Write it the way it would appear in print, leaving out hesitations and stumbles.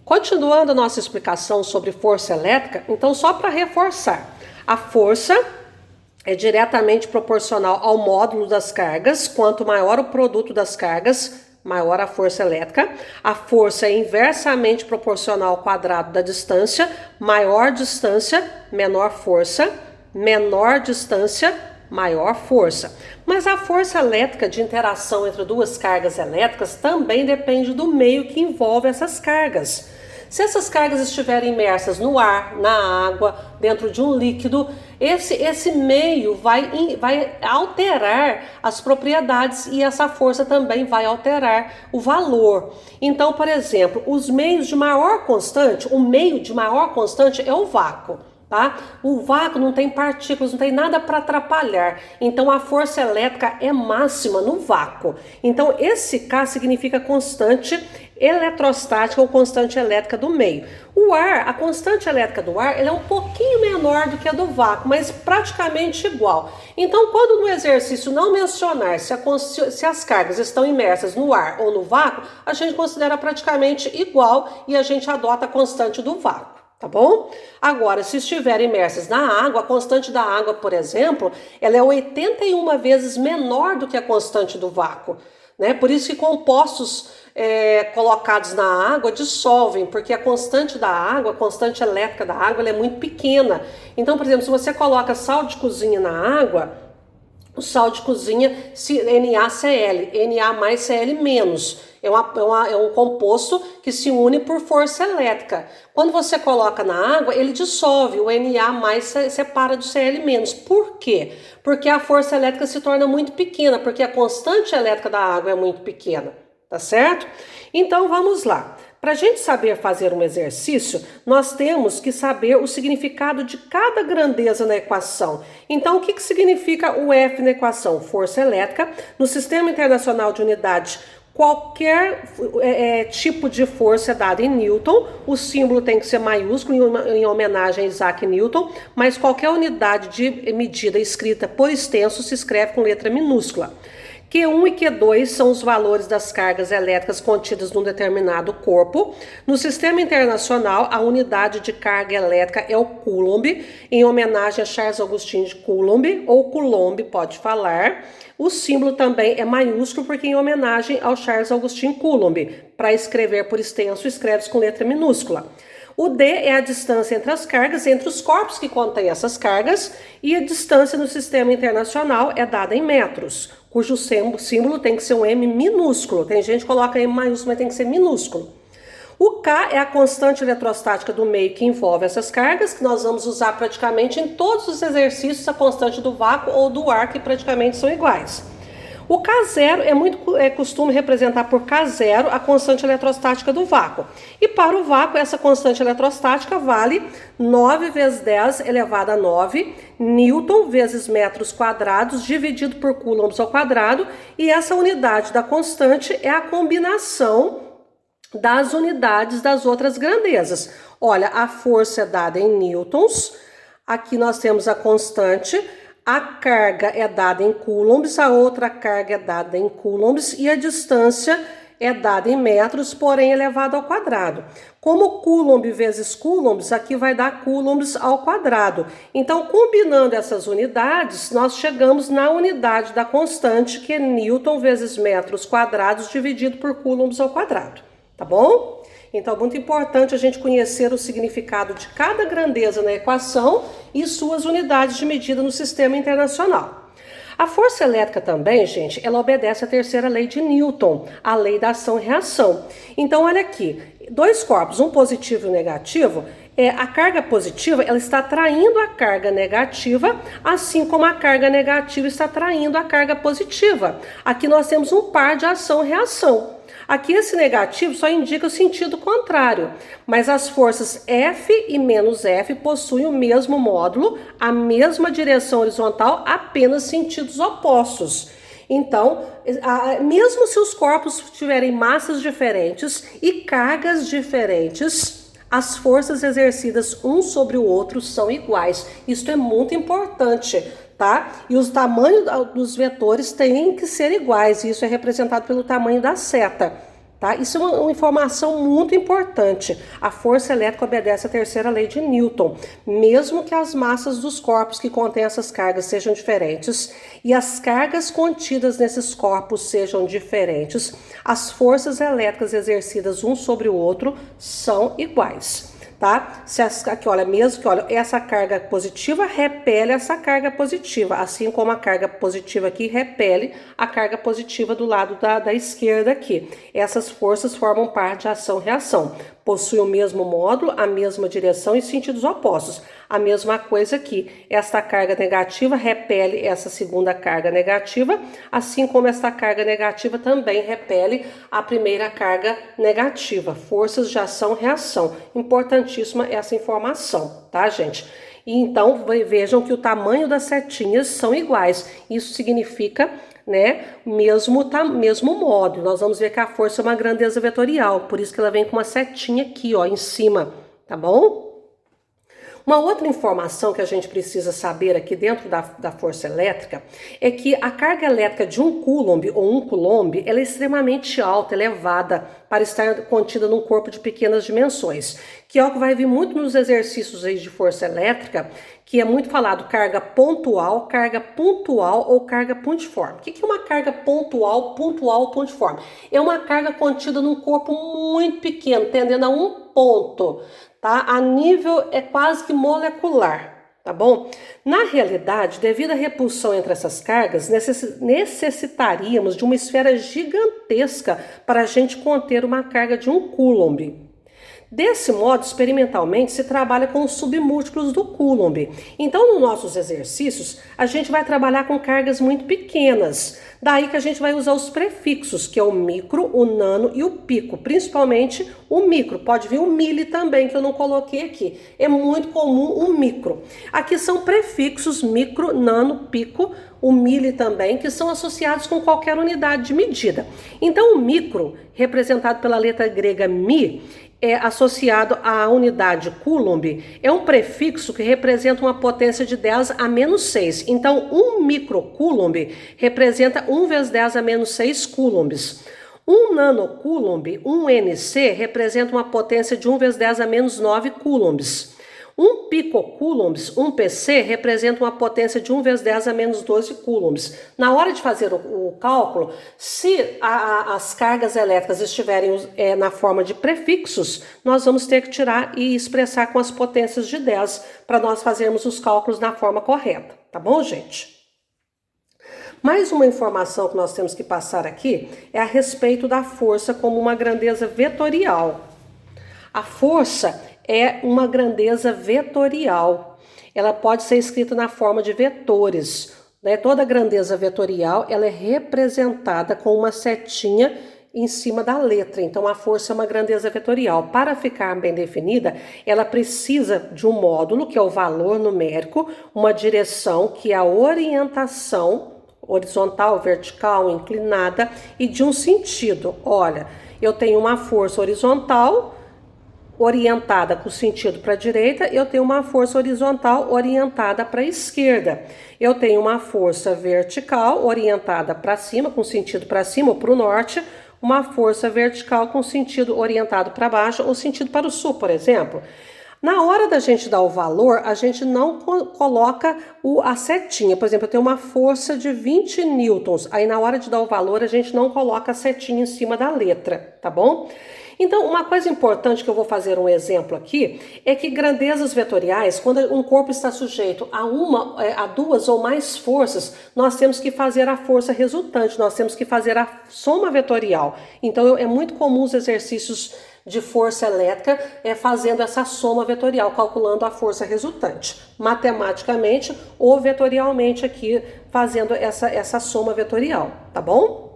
Continuando a nossa explicação sobre força elétrica, então só para reforçar, a força é diretamente proporcional ao módulo das cargas. Quanto maior o produto das cargas, maior a força elétrica. A força é inversamente proporcional ao quadrado da distância. Maior distância, menor força. Menor distância, maior força. Mas a força elétrica de interação entre duas cargas elétricas também depende do meio que envolve essas cargas. Se essas cargas estiverem imersas no ar, na água, dentro de um líquido, esse meio vai alterar as propriedades e essa força também vai alterar o valor. Então, por exemplo, os meios de maior constante, o meio de maior constante é o vácuo. Tá? O vácuo não tem partículas, não tem nada para atrapalhar. Então a força elétrica é máxima no vácuo. Então esse K significa constante eletrostática ou constante elétrica do meio. O ar, a constante elétrica do ar, ela é um pouquinho menor do que a do vácuo, mas praticamente igual. Então, quando no exercício não mencionar se as cargas estão imersas no ar ou no vácuo, a gente considera praticamente igual e a gente adota a constante do vácuo. Tá bom? Agora, se estiverem imersas na água, a constante da água, por exemplo, ela é 81 vezes menor do que a constante do vácuo, né? Por isso que compostos colocados na água dissolvem, porque a constante da água, a constante elétrica da água, ela é muito pequena. Então, por exemplo, se você coloca sal de cozinha na água, o sal de cozinha, NaCl, Na mais Cl menos. É um composto que se une por força elétrica. Quando você coloca na água, ele dissolve, o Na mais separa do Cl menos. Por quê? Porque a força elétrica se torna muito pequena, porque a constante elétrica da água é muito pequena, tá certo? Então vamos lá. Para a gente saber fazer um exercício, nós temos que saber o significado de cada grandeza na equação. Então, o que significa o F na equação? Força elétrica. No Sistema Internacional de Unidade, qualquer tipo de força é dada em Newton. O símbolo tem que ser maiúsculo em homenagem a Isaac Newton, mas qualquer unidade de medida escrita por extenso se escreve com letra minúscula. Q1 e Q2 são os valores das cargas elétricas contidas num determinado corpo. No Sistema Internacional, a unidade de carga elétrica é o Coulomb, em homenagem a Charles Augustin de Coulomb, ou Coulomb, pode falar. O símbolo também é maiúsculo porque em homenagem ao Charles Augustin Coulomb. Para escrever por extenso, escreve-se com letra minúscula. O D é a distância entre as cargas, entre os corpos que contêm essas cargas, e a distância no Sistema Internacional é dada em metros, cujo símbolo tem que ser um M minúsculo. Tem gente que coloca M maiúsculo, mas tem que ser minúsculo. O K é a constante eletrostática do meio que envolve essas cargas, que nós vamos usar praticamente em todos os exercícios, a constante do vácuo ou do ar, que praticamente são iguais. O K0 é muito costume representar por K0 a constante eletrostática do vácuo. E para o vácuo, essa constante eletrostática vale 9 vezes 10 elevado a 9 Newton vezes metros quadrados dividido por coulombs ao quadrado. E essa unidade da constante é a combinação das unidades das outras grandezas. Olha, a força é dada em newtons. Aqui nós temos a constante. A carga é dada em coulombs, a outra carga é dada em coulombs e a distância é dada em metros, porém elevado ao quadrado. Como coulomb vezes coulombs, aqui vai dar coulombs ao quadrado. Então, combinando essas unidades, nós chegamos na unidade da constante, que é newton vezes metros quadrados dividido por coulombs ao quadrado. Tá bom? Então, é muito importante a gente conhecer o significado de cada grandeza na equação e suas unidades de medida no Sistema Internacional. A força elétrica também, gente, ela obedece à terceira lei de Newton, a lei da ação e reação. Então, olha aqui, dois corpos, um positivo e um negativo, a carga positiva ela está atraindo a carga negativa, assim como a carga negativa está atraindo a carga positiva. Aqui nós temos um par de ação e reação. Aqui esse negativo só indica o sentido contrário, mas as forças F e menos F possuem o mesmo módulo, a mesma direção horizontal, apenas sentidos opostos. Então, mesmo se os corpos tiverem massas diferentes e cargas diferentes, as forças exercidas um sobre o outro são iguais. Isso é muito importante, tá? E os tamanhos dos vetores têm que ser iguais, e isso é representado pelo tamanho da seta. Tá? Isso é uma informação muito importante. A força elétrica obedece à terceira lei de Newton. Mesmo que as massas dos corpos que contêm essas cargas sejam diferentes e as cargas contidas nesses corpos sejam diferentes, as forças elétricas exercidas um sobre o outro são iguais. Tá? Aqui, olha, mesmo que olha, essa carga positiva repele essa carga positiva, assim como a carga positiva aqui repele a carga positiva do lado da esquerda aqui. Essas forças formam parte de ação-reação. Possuem o mesmo módulo, a mesma direção e sentidos opostos. A mesma coisa aqui. Esta carga negativa repele essa segunda carga negativa, assim como esta carga negativa também repele a primeira carga negativa. Forças de ação-reação. Importantíssima essa informação, tá, gente? E então vejam que o tamanho das setinhas são iguais. Isso significa, né, mesmo modo. Nós vamos ver que a força é uma grandeza vetorial, por isso que ela vem com uma setinha aqui, ó, em cima, tá bom? Uma outra informação que a gente precisa saber aqui dentro da força elétrica é que a carga elétrica de 1 coulomb ou 1 coulomb, ela é extremamente alta, elevada, para estar contida num corpo de pequenas dimensões, que é o que vai vir muito nos exercícios aí de força elétrica, que é muito falado carga pontual ou carga pontiforme. O que é uma carga pontual ou pontiforme? É uma carga contida num corpo muito pequeno, tendendo a um ponto, tá? A nível é quase que molecular. Tá bom? Na realidade, devido à repulsão entre essas cargas, necessitaríamos de uma esfera gigantesca para a gente conter uma carga de 1 coulomb. Desse modo, experimentalmente, se trabalha com os submúltiplos do coulomb. Então, nos nossos exercícios, a gente vai trabalhar com cargas muito pequenas. Daí que a gente vai usar os prefixos, que é o micro, o nano e o pico. Principalmente o micro. Pode vir o mili também, que eu não coloquei aqui. É muito comum o micro. Aqui são prefixos micro, nano, pico, o mili também, que são associados com qualquer unidade de medida. Então, o micro, representado pela letra grega mi, é associado à unidade coulomb, é um prefixo que representa uma potência de 10 a menos 6. Então, 1 microcoulomb representa 1 vezes 10 a menos 6 coulombs. 1 nanocoulomb, 1 NC, representa uma potência de 1 vezes 10 a menos 9 coulombs. 1 picocoulombs, 1 PC, representa uma potência de 1 vezes 10 a menos 12 coulombs. Na hora de fazer o cálculo, se as cargas elétricas estiverem na forma de prefixos, nós vamos ter que tirar e expressar com as potências de 10 para nós fazermos os cálculos na forma correta. Tá bom, gente? Mais uma informação que nós temos que passar aqui é a respeito da força como uma grandeza vetorial. A força é uma grandeza vetorial. Ela pode ser escrita na forma de vetores, né? Toda grandeza vetorial ela é representada com uma setinha em cima da letra. Então, a força é uma grandeza vetorial. Para ficar bem definida, ela precisa de um módulo, que é o valor numérico, uma direção, que é a orientação horizontal, vertical, inclinada, e de um sentido. Olha, eu tenho uma força horizontal orientada com sentido para a direita, eu tenho uma força horizontal orientada para a esquerda. Eu tenho uma força vertical orientada para cima, com sentido para cima ou para o norte, uma força vertical com sentido orientado para baixo ou sentido para o sul, por exemplo. Na hora da gente dar o valor, a gente não coloca a setinha. Por exemplo, eu tenho uma força de 20 newtons. Aí na hora de dar o valor, a gente não coloca a setinha em cima da letra, tá bom? Então, uma coisa importante que eu vou fazer um exemplo aqui, é que grandezas vetoriais, quando um corpo está sujeito a 2 ou mais forças, nós temos que fazer a força resultante, nós temos que fazer a soma vetorial. Então, é muito comum os exercícios de força elétrica fazendo essa soma vetorial, calculando a força resultante, matematicamente ou vetorialmente aqui, fazendo essa soma vetorial, tá bom?